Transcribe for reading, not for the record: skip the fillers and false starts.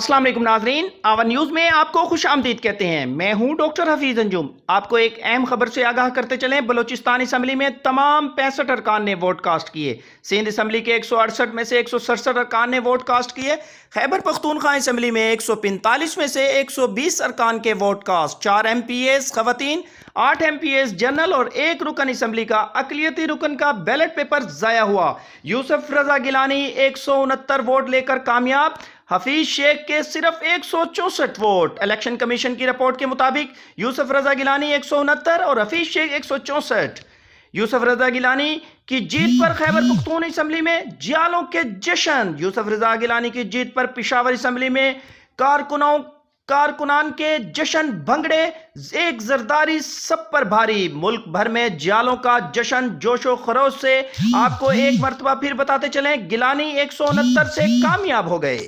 अस्सलाम वालेकुम नाजरीन, आवर न्यूज़ में आपको खुश आमदीद कहते हैं। मैं हूं डॉक्टर हफीज अंजुम। आपको एक अहम खबर से आगाह करते चलें। बलोचिस्तान असम्बली में तमाम 65 अरकान ने वोट कास्ट किए। सिंध असम्बली के 168 में से 167 अरकान ने वोट कास्ट किए। खैबर पख्तूनख्वा असम्बली में 145 में से 120 अरकान के वोट कास्ट। 4 MPAs खवातीन, 8 MPAs जनरल और 1 रुकन असम्बली का अकलियती रुकन का बैलेट पेपर ज़ाया हुआ। यूसुफ रजा गिलानी 169 वोट लेकर कामयाब। हफीज शेख के सिर्फ 164 वोट। इलेक्शन कमीशन की रिपोर्ट के मुताबिक यूसुफ रजा गिलानी 169 और हफीज शेख 164। यूसुफ रजा गिलानी की जीत पर खैबर पख्तून असम्बली में जियालों के जश्न। यूसुफ रजा गिलानी की जीत पर पेशावर असम्बली में कारकुनान के जश्न भंगड़े, एक जरदारी सब पर भारी। मुल्क भर में जियालों का जश्न जोशो खरोश से। आपको एक मरतबा फिर बताते चलें, गिलानी 169 से कामयाब हो गए।